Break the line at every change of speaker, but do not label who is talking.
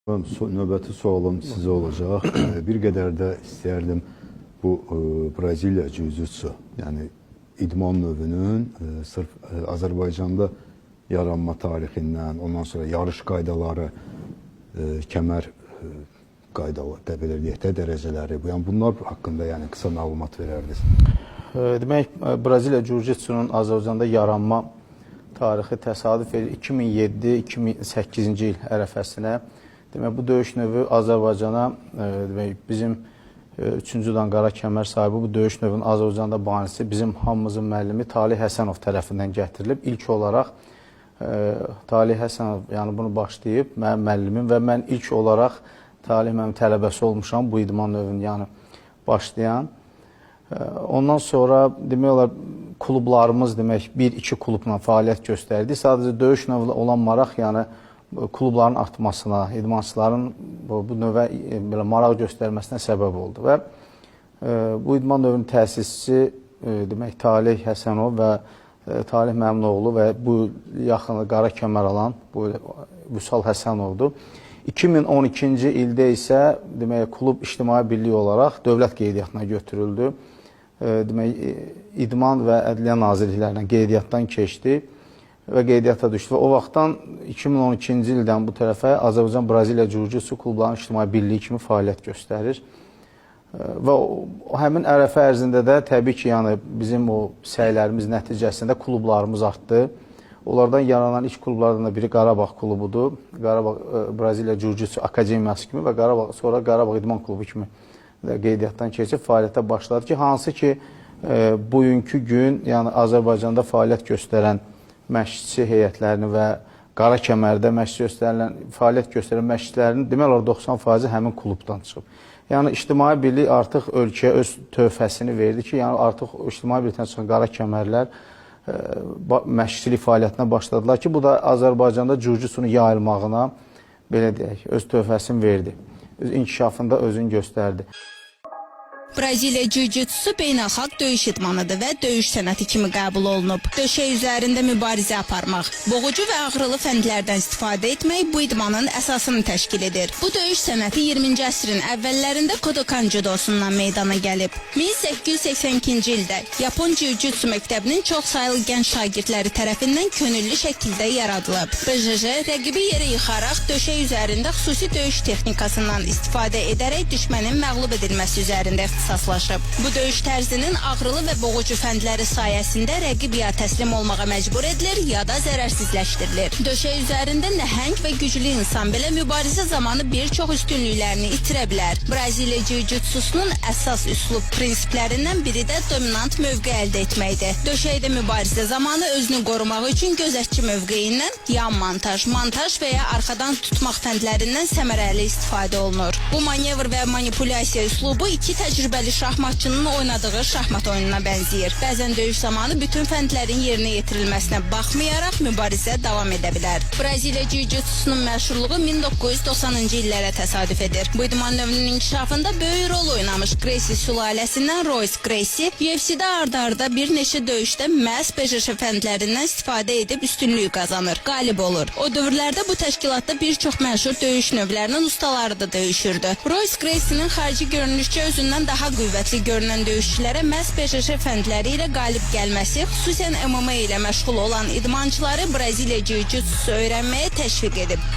Növbəti sualım sizə olacaq. Bir qədər də istəyərdim bu Braziliya jiu-jitsu, yəni idman növünün sırf Azərbaycanda yaranma tarixindən, ondan sonra yarış qaydaları, kəmər qaydaları, belə deyək də dərəcələri, yəni bunlar haqqında yəni qısa məlumat verərdiniz.
Demək, Braziliya jiu-jitsunun Azərbaycanda yaranma tarixi təsadüf edir 2007-2008-ci il ərəfəsinə. Demək, bu döyüş növü Azərbaycana, demək, bizim 3-cü dan qara kəmər sahibi bu döyüş növünün Azərbaycanda banisi bizim hamımızın müəllimi Talih Həsənov tərəfindən gətirilib. İlk olaraq Talih Həsənov yəni bunu başlayıb, mənim müəllimim və mən ilk olaraq Talih mənim tələbəsi olmuşam bu idman növünü yəni başlayan. Ondan sonra demək olar klublarımız demək 1-2 klubla fəaliyyət göstərdi. Sadəcə döyüş növü olan maraq yəni klubların artmasına, idmançıların bu növə belə maraq göstərməsinə səbəb oldu və bu idman növünün təsisçisi demək Talih Həsənov və Talih Məmnuoğlu və bu yaxın qara kəmər alan bu Vüsal Həsənovdur. 2012-ci ildə isə demək klub ictimai birlik olaraq dövlət qeydiyyatına götürüldü. Demək İdman və Ədliyyə Nazirliklərindən qeydiyyatdan keçdi və qeydiyyata düşdü və o vaxtdan 2012-ci ildən bu tərəfə Azərbaycan Braziliya jiu-jitsu klublarının ictimai birliyi kimi fəaliyyət göstərir. Və həmin ərəfə ərzində də təbii ki, yəni bizim o səylərimiz nəticəsində klublarımız artdı. Onlardan yaranan ilk klublardan da biri Qarabağ klubudur. Qarabağ Braziliya jiu-jitsu akademiyası kimi və sonra Qarabağ İdman klubu kimi qeydiyyatdan keçib fəaliyyətə başladı ki, hansı ki bugünkü gün yəni Azərbaycanda fəaliyyət göstərən məşqçi heyətlərini və qara kəmərdə fəaliyyət göstərən məşqçilərin demək olar 90% həmin klubdan çıxıb. Yəni ictimai birlik artıq ölkəyə öz töhfəsini verdi ki, yəni artıq ictimai birlikdən çıxan qara kəmərlər məşqçilik fəaliyyətinə başladılar ki, bu da Azərbaycanda jiu-jitsunun yayılmağına belə deyək, öz töhfəsini verdi. Öz inkişafında özünü göstərdi.
Braziliya jiu-jitsu beynəlxalq döyüş idmanıdır və döyüş sənəti kimi qəbul olunub. Döşək üzərində mübarizə aparmaq, boğucu və ağrılı fəndlərdən istifadə etmək bu idmanın əsasını təşkil edir. Bu döyüş sənəti 20-ci əsrin əvvəllərində Kodokan judosundan meydana gəlib. 1882-ci ildə Yapon jiu-jitsu məktəbinin çox sayılı gənc şagirdləri tərəfindən könüllü şəkildə yaradılıb. BJJ rəqibi yerə yıxaraq döşək üzərində xüsusi döyüş texnikasından istifadə edərək düşmənin məğlub edilməsi üzərində ixtisaslaşıb. Bu döyüş tərzinin ağrılı və boğucu fəndləri sayəsində rəqib ya təslim olmağa məcbur edilir, ya da zərərsizləşdirilir. Döşək üzərində nəhəng və güclü insan belə mübarizə zamanı bir çox üstünlüklərini itirə bilər. Braziliya jiu-jitsusunun əsas üslub prinsiplərindən biri də dominant mövqe əldə etməkdir. Döşəkdə mübarizə zamanı özünü qorumaq üçün gözətçi mövqeyindən yan montaj və ya arxadan tutmaq fəndlərindən səmərəli istifadə olunur. Bu manevr və manipulyasiya üslubu iki təcrübəli şahmatçının oynadığı şahmat oyununa bənzəyir. Bəzən döyüş zamanı bütün fəndlərin yerinə yetirilməsinə baxmayaraq mübarizə davam edə bilər. Braziliya jiu-jitsusunun məşhurluğu 1990-cı illərə təsadüf edir. Bu idman növünün inkişafında böyük rol oynamış Gracie sülaləsindən Royce Gracie UFC-də arda-arda bir neçə döyüşdə məhz BJJ fəndlərindən istifadə edib üstünlük qazanır, qalib olur. O dövrlərdə bu təşkilatda bir çox məşhur döyüş növlərinin ustaları da döyüşürdü. Royce Gracie'nin xarici görünüşçə özündən daha qüvvətli görünən döyüşçülərə məhz BJJ fəndləri ilə qalib gəlməsi, xüsusən MMA ilə məşğul olan idmançıları Braziliya jiu-jitsu öyrənməyə təşviq edib.